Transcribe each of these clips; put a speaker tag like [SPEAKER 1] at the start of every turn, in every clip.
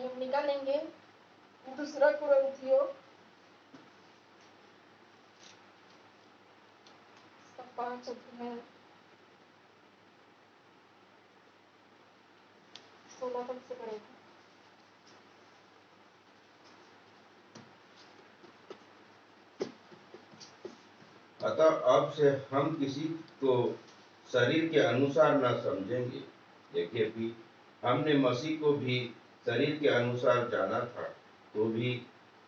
[SPEAKER 1] आइए हम निकालेंगे दूसरा कुरिन्थियों 5 अध्याय 16 पद से पढ़ेगा।
[SPEAKER 2] अतः अब से हम किसी को शरीर के अनुसार न समझेंगे, यद्यपि हमने मसीह को भी शरीर के अनुसार जाना था, तो भी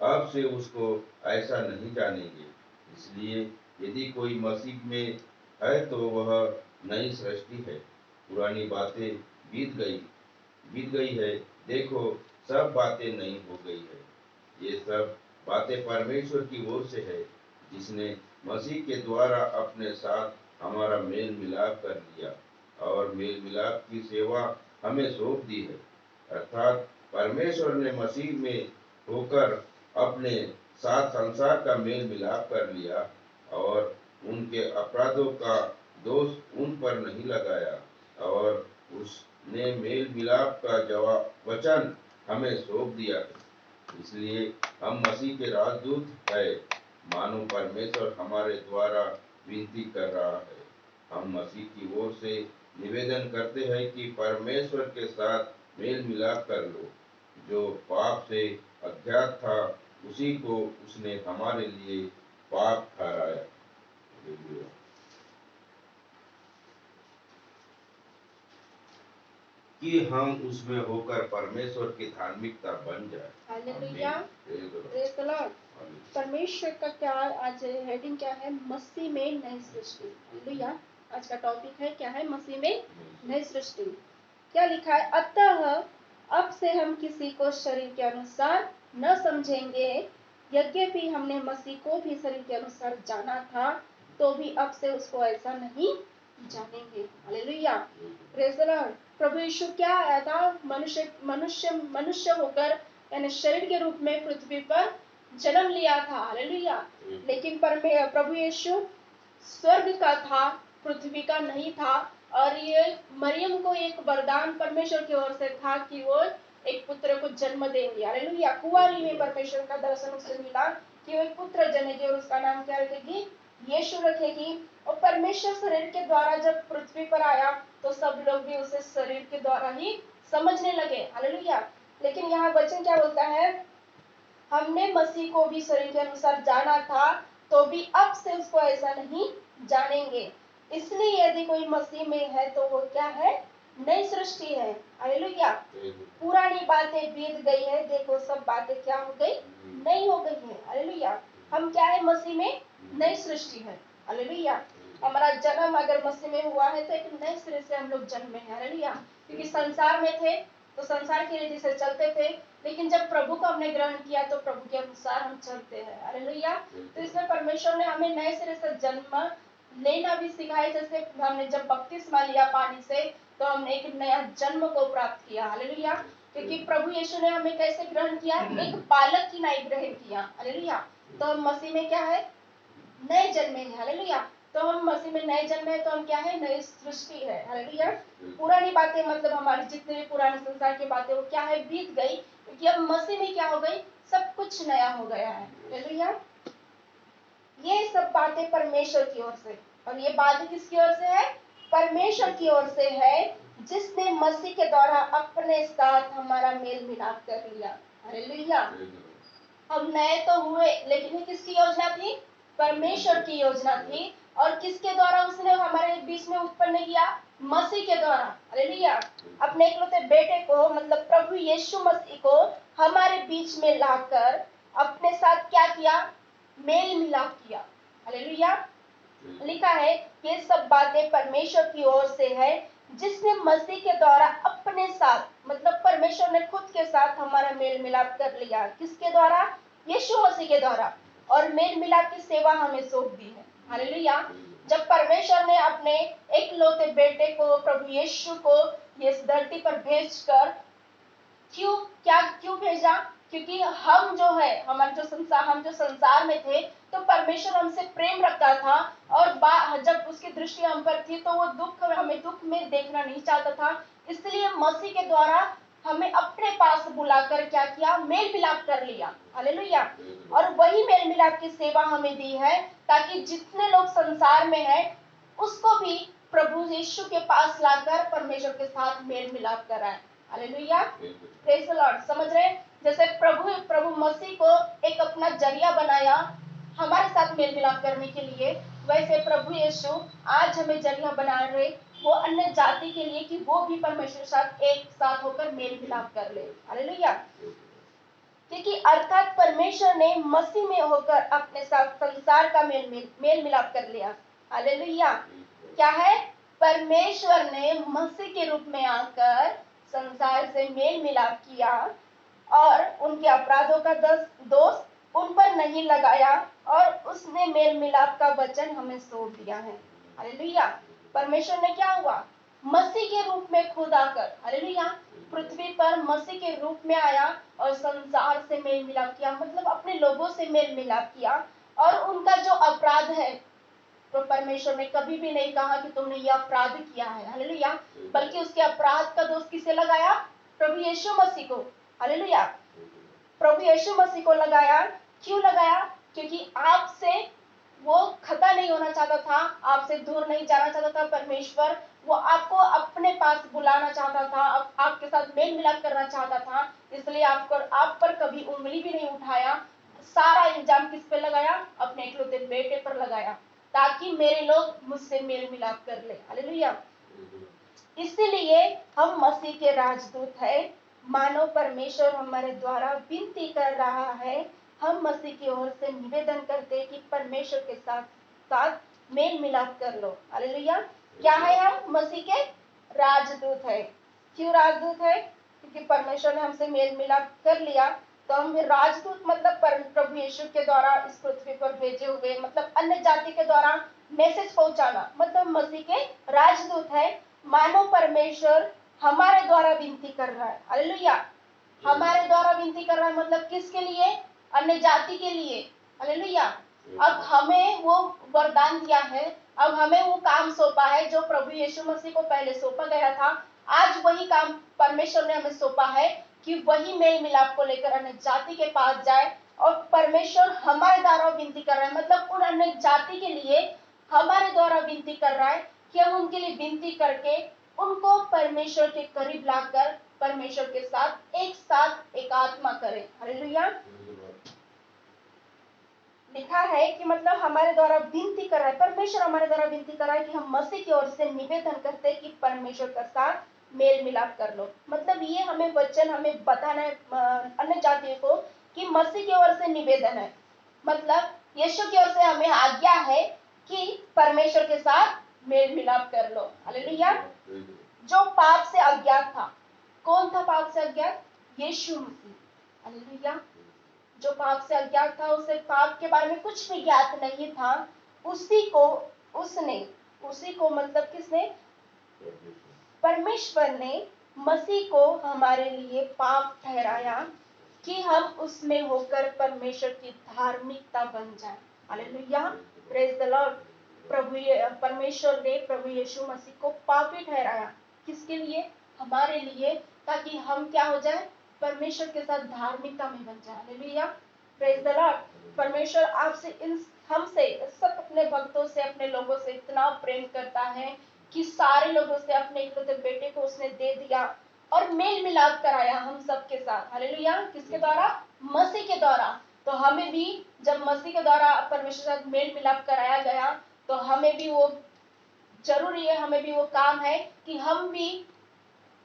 [SPEAKER 2] अब से उसको ऐसा नहीं जानेंगे। इसलिए यदि कोई मसीह में है तो वह नई सृष्टि है, पुरानी बातें बीत गई है, देखो सब बातें नई हो गई है। ये सब बातें परमेश्वर की ओर से है, जिसने मसीह के द्वारा अपने साथ हमारा मेल मिलाप कर लिया और मेल मिलाप की सेवा हमें सौंप दी है। अर्थात परमेश्वर ने मसीह में होकर अपने साथ संसार का मेल मिलाप कर लिया और उनके अपराधों का दोष उन पर नहीं लगाया, और उसने मेल मिलाप का जवाब वचन हमें सौंप दिया है। इसलिए हम मसीह के राजदूत है, मानो परमेश्वर हमारे द्वारा विनती कर रहा है। हम मसीह की ओर से निवेदन करते हैं कि परमेश्वर के साथ मेल मिलाप कर लो। जो पाप से अज्ञात था, उसी को उसने हमारे लिए पाप ठहराया। कि हम उसमें होकर परमेश्वर की धार्मिकता बन जाए।
[SPEAKER 1] Hallelujah, praise the Lord. परमेश्वर का क्या आज हेडिंग क्या है? मसीह में नई सृष्टि। हालेलुया, आज का टॉपिक है क्या है? मसीह में नई सृष्टि। क्या लिखा है? अतः अब से हम किसी को शरीर के अनुसार न समझेंगे, यद्यपि हमने मसीह को भी शरीर के अनुसार जाना था, तो भी अब से उसको ऐसा नहीं जानेंगे। हालेलुया, प्रेज द लॉर्ड। प्रभु यीशु क्या आया था? मनुष्य होकर, यानी शरीर के रूप में पृथ्वी पर जन्म लिया था। हालेलुया। लेकिन प्रभु यीशु स्वर्ग का था, पृथ्वी का नहीं था। और ये मरियम को एक वरदान परमेश्वर की ओर से था कि वो एक पुत्र को जन्म देंगी। हालेलुया। कुंवारी में परमेश्वर का दर्शन उसे मिला कि वो एक पुत्र जनेगी और उसका नाम क्या रखेगी? यीशु रखेगी। और परमेश्वर शरीर के द्वारा जब पृथ्वी पर आया तो सब लोग भी उसे शरीर के द्वारा ही समझने लगे। हालेलुया। लेकिन यहाँ वचन क्या बोलता है? हमने मसीह को भी शरीर के अनुसार जाना था, तो भी अब से उसको ऐसा नहीं जानेंगे। इसलिए यदि कोई मसीह में है तो वो क्या है? नई सृष्टि है। हालेलुया। पुरानी बातें बीत गई है, देखो सब बातें क्या हो गई? नई हो गई है। हालेलुया। हम क्या है? मसीह में नई सृष्टि है। हालेलुया। हमारा जन्म अगर मसीह में हुआ है तो एक नए सिरे से हम लोग जन्मे हैं। हालेलुया। क्योंकि संसार में थे तो संसार की रीति से चलते थे, लेकिन जब प्रभु को हमने ग्रहण किया तो प्रभु के अनुसार हम चलते हैं। हालेलुया। तो इसमें परमेश्वर ने हमें नए सिरे से जन्म लेना भी सिखाया। जैसे हमने जब बपतिस्मा लिया पानी से, तो हमने एक नया जन्म को प्राप्त किया। हालेलुया। क्योंकि प्रभु यीशु ने हमें कैसे ग्रहण किया? एक बालक की नाई ग्रहण किया। हालेलुया। तो हम मसीह में क्या है? नए जन्मे हैं। हालेलुया। तो हम मसीह में नए जन्मे हैं तो हम क्या है? नई सृष्टि है। हालेलुया। पुरानी बातें मतलब हमारी जितने भी पुराने संसार की बातें वो क्या है? बीत गई, क्योंकि अब मसीह में क्या हो गई? सब कुछ नया हो गया है। हालेलुया। ये सब बातें परमेश्वर की ओर से, और ये बातें किसकी ओर से है? परमेश्वर की ओर से है, जिसने मसीह के द्वारा अपने साथ हमारा मेल मिलाप कर लिया। हालेलुया। हम नए तो हुए, लेकिन ये किसकी योजना थी? परमेश्वर की योजना थी। और किसके द्वारा उसने हमारे बीच में उत्पन्न किया? मसीह के द्वारा। हालेलुया। अपने इकलौते बेटे को, मतलब प्रभु यीशु मसीह को हमारे बीच में लाकर अपने साथ क्या किया? मेल मिलाप किया। हालेलुया। लिखा है ये सब बातें परमेश्वर की ओर से है, जिसने मसीह के द्वारा अपने साथ, मतलब परमेश्वर ने खुद के साथ हमारा मेल मिलाप कर लिया। किसके द्वारा? यीशु मसीह के द्वारा। और मेल मिलाप की सेवा हमें सौंप दी है। हालेलुया। जब परमेश्वर ने अपने एकलौते बेटे को, प्रभु यीशु को इस धरती पर भेजकर क्यों भेजा? क्योंकि हम जो है, हम जो संसार में थे, तो परमेश्वर हमसे प्रेम रखता था। और जब उसकी दृष्टि हम पर थी तो वो हमें दुख में देखना नहीं चाहता था। इसलिए मसीह के द्वारा हमें अपने पास बुलाकर क्या किया, मेल मिलाप कर लिया। हालेलुया। और वही मेल मिलाप की सेवा हमें दी है ताकि जितने लोग संसार में हैं उसको भी प्रभु यीशु के पास लाकर परमेश्वर के साथ मेल मिलाप कराएं। Hallelujah, praise the Lord. समझ रहे हैं? जैसे प्रभु मसीह को एक अपना जरिया बनाया हमारे साथ मेल मिलाप करने के लिए, वैसे प्रभु यीशु आज हमें जरिया बना रहे वो अन्य जाति के लिए कि वो भी परमेश्वर के साथ एक साथ होकर मेल मिलाप कर ले। हालेलुया। क्योंकि अर्थात परमेश्वर ने मसीह में होकर अपने साथ संसार का मेल मिलाप कर लिया। हालेलुया। क्या है? परमेश्वर ने मसीह के रूप में आकर संसार से मेल मिलाप किया और उनके अपराधों का दोष उन पर नहीं लगाया और उसने मेल मिलाप का वचन हमें सौंप दिया है। हालेलुया। परमेश्वर ने क्या हुआ, मसीह के रूप में खुद आकर, हालेलुया, पृथ्वी पर मसीह के रूप में आया और संसार से मेल मिलाप किया, मतलब अपने लोगों से मेल मिलाप किया। और उनका जो अपराध है तो परमेश्वर ने कभी भी नहीं कहा कि तुमने ये अपराध किया है। हालेलुया। बल्कि उसके अपराध का दोष किसे लगाया? प्रभु यीशु मसीह को। हालेलुया। प्रभु यीशु मसीह को लगाया। क्यों लगाया? क्योंकि आपसे वो खता नहीं होना चाहता था, आपसे दूर नहीं जाना चाहता था परमेश्वर। वो आपको अपने पास बुलाना चाहता था, आपके साथ मेल मिलाप करना चाहता था। इसलिए आप पर कभी उंगली भी नहीं उठाया। सारा इल्जाम किस पे लगाया? अपने इकलौते बेटे पर लगाया, ताकि मेरे लोग मुझसे मेल मिलाप कर ले। हालेलुया। इसलिए हम मसीह के राजदूत हैं। मानो परमेश्वर हमारे द्वारा विनती कर रहा है। हम मसीह की ओर से निवेदन करते हैं कि परमेश्वर के साथ साथ मेल मिलाप कर लो। हालेलुया। क्या है? हम मसीह के राजदूत है। क्यों राजदूत है? क्योंकि परमेश्वर ने हमसे मेल मिलाप कर लिया, तो हम राजदूत मतलब प्रभु यीशु के द्वारा इस पृथ्वी पर भेजे हुए, मतलब अन्य जाति के द्वारा मैसेज पहुंचाना, मतलब मसीह के राजदूत है। मानो परमेश्वर हमारे द्वारा विनती कर रहा है। हालेलुया। हमारे द्वारा विनती कर रहा है मतलब किसके लिए? अन्य जाति के लिए। हालेलुया। अब हमें वो वरदान दिया है, अब हमें वो काम सौंपा है जो प्रभु यीशु मसीह को पहले सौंपा गया था। आज वही काम परमेश्वर ने हमें सौंपा है कि वही मेल मिलाप को लेकर अन्य जाति के पास जाए। और परमेश्वर हमारे द्वारा विनती कर रहा है, मतलब उन अन्य जाति के लिए हमारे द्वारा विनती कर रहा है कि हम उनके लिए विनती करके उनको परमेश्वर के करीब लाकर परमेश्वर के साथ एक आत्मा करें। हालेलुया। लिखा है कि मतलब हमारे द्वारा विनती कर रहा है, परमेश्वर हमारे द्वारा विनती कर रहा है कि हम मसीह की ओर से निवेदन करते हैं कि परमेश्वर के साथ मेल मिलाप कर लो। मतलब ये हमें वचन हमें बताना है अन्य जातियों को कि मसीह की ओर से निवेदन है, मतलब यीशु की ओर से हमें आज्ञा है कि परमेश्वर के साथ मेल मिलाप कर लो। हालेलुया। जो पाप से अज्ञात था, कौन था पाप से अज्ञात? यीशु मसीह। हालेलुया। जो पाप से अज्ञात था, उसे पाप के बारे में कुछ भी ज्ञात नहीं था, उसी को मतलब किसने? परमेश्वर ने मसीह को हमारे लिए पाप ठहराया कि हम उसमें होकर परमेश्वर की धार्मिकता बन जाए। Hallelujah, praise the Lord. परमेश्वर ने प्रभु यीशु मसीह को पापी ठहराया, किसके लिए? हमारे लिए, ताकि हम क्या हो जाए? परमेश्वर के साथ धार्मिकता में बन जाए। Hallelujah, praise the Lord. परमेश्वर आपसे हमसे सब अपने भक्तों से, अपने लोगों से इतना प्रेम करता है कि सारे लोगों से अपने इकलौते बेटे को उसने दे दिया और मेल मिलाप कराया हम सबके साथ। हालेलुया। किसके द्वारा? मसीह के द्वारा। तो हमें भी जब मसीह के द्वारा परमेश्वर के साथ मेल मिलाप कराया गया, तो हमें भी वो जरूरी है, हमें भी वो काम है कि हम भी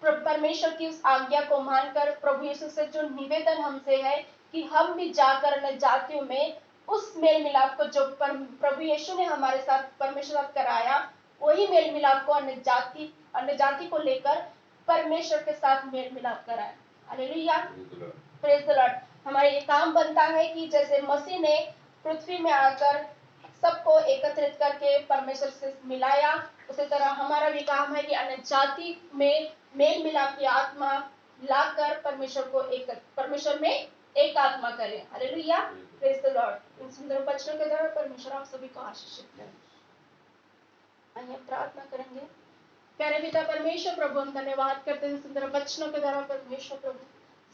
[SPEAKER 1] परमेश्वर की उस आज्ञा को मानकर, प्रभु यीशु से जो निवेदन हमसे है कि हम भी जाकर अन्य जातियों में उस मेल मिलाप को जो प्रभु यीशु ने हमारे साथ परमेश्वर साथ कराया, वही मेल मिलाप को अन्य जाति को लेकर परमेश्वर के साथ मेल मिलाप कराए। Hallelujah, praise the Lord. हमारा ये काम बनता है कि जैसे मसीह ने पृथ्वी में आकर सबको एकत्रित करके परमेश्वर से मिलाया, उसी तरह हमारा भी काम है कि अन्य जाति में मेल मिलाप की आत्मा लाकर परमेश्वर में एक आत्मा करें। हालेलुया, प्रेज द लॉर्ड। इन सुंदर वचनों के द्वारा परमेश्वर आप सभी को आशीषित करें। आइए प्रार्थना करेंगे। प्यारे पिता परमेश्वर प्रभु, हम धन्यवाद करते हैं सुंदर वचनों के द्वारा परमेश्वर प्रभु।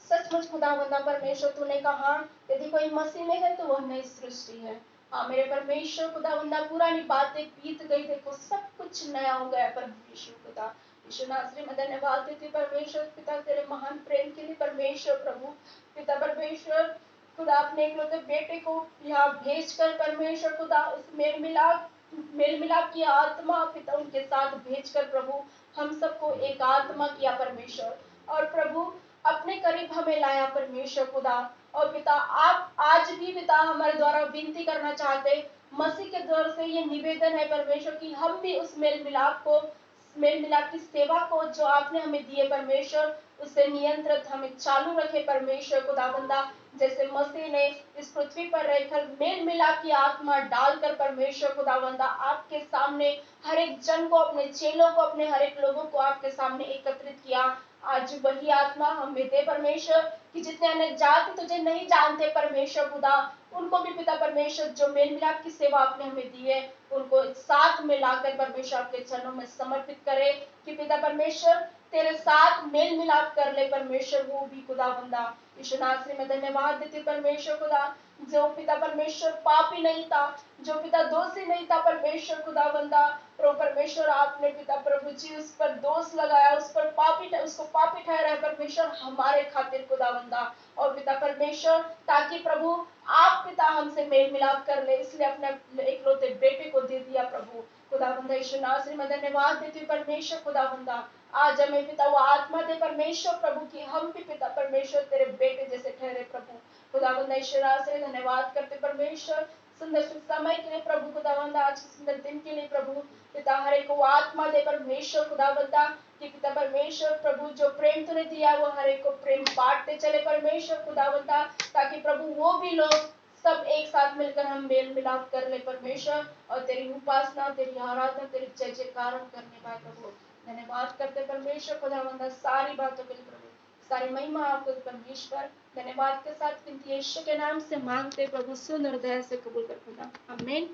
[SPEAKER 1] सचमुच खुदावंदा परमेश्वर, तूने कहा यदि कोई मसीह में है तो वह नई सृष्टि है। हाँ मेरे परमेश्वर खुदावंदा, पुरानी बातें बीत गई, देखो सब कुछ नया हो गया परमेश्वर खुदा। यीशु नासरी में धन्यवाद देती परमेश्वर पिता तेरे महान प्रेम के लिए परमेश्वर प्रभु। पिता परमेश्वर खुदा, अपने इकलौते बेटे को यहाँ भेज कर परमेश्वर खुदा उस मेल मिलाप की आत्मा पिता उनके साथ भेजकर प्रभु हम सबको एक आत्मा किया परमेश्वर, और प्रभु अपने करीब हमें लाया परमेश्वर खुदा। और पिता आप आज भी पिता हमारे द्वारा विनती करना चाहते, मसीह के द्वारा से ये निवेदन है परमेश्वर कि हम भी उस मेल मिलाप की सेवा को जो आपने हमें दी है परमेश्वर, उससे नियंत्रित हमें चालू रखे परमेश्वर खुदाबंदा। जैसे मसीह ने इस पृथ्वी पर रहकर मेल मिलाप की आत्मा डालकर परमेश्वर खुदाबंदा आपके सामने हर एक जन को, अपने चेलों को, अपने हर एक लोगों को आपके सामने एकत्रित किया, आज वही आत्मा हमें दे परमेश्वर कि जितने अन्य जाति तुझे नहीं जानते परमेश्वर खुदा, उनको भी पिता परमेश्वर जो मेल मिलाप की सेवा आपने हमें दी है उनको साथ में लाकर परमेश्वर आपके चरणों में समर्पित करे कि पिता परमेश्वर तेरे साथ मेल मिलाप कर ले परमेश्वर, वो भी खुदावंदा। यीशु नासरी में धन्यवाद देते परमेश्वर खुदा, जो पिता परमेश्वर पापी नहीं था, जो पिता दोषी नहीं था परमेश्वर खुदावंदा, प्रभु परमेश्वर आपने पिता प्रभु जी उस पर दोष लगाया, उसको पापी ठहराया परमेश्वर हमारे खातिर खुदावंदा। और पिता परमेश्वर ताकि प्रभु आप पिता हमसे मेल मिलाप कर ले, इसलिए अपने इकलौते बेटे को दे दिया प्रभु खुदावंदा। यीशु नासरी में धन्यवाद देती परमेश्वर खुदावंदा, आज हमें पिता वो आत्मा दे परमेश्वर प्रभु की हम भी पिता परमेश्वर तेरे बेटे जैसे ठहरे प्रभु खुदावंदा। ईश्वर से धन्यवाद करते परमेश्वर सुंदर समय के लिए प्रभु खुदावंदा, आज सुंदर दिन के लिए प्रभु पिता हर एक को आत्मा दे परमेश्वर खुदावंदा कि पिता परमेश्वर प्रभु जो प्रेम तूने दिया वो हर एक को प्रेम बांटते चले परमेश्वर खुदावंदा, ताकि प्रभु वो भी लोग सब एक साथ मिलकर हम मेल मिलाप कर ले परमेश्वर, और तेरी उपासना, तेरी आराधना, तेरी जय जयकार करने पाए प्रभु। धन्यवाद करते परमेश्वर खुदावंदा सारी बातों के लिए प्रभु, सारी महिमा आपको परमेश्वर। धन्यवाद के साथ विनती यीशु के नाम से मांगते प्रभु, सुन हृदय से कबूल कर खुदा, आमीन।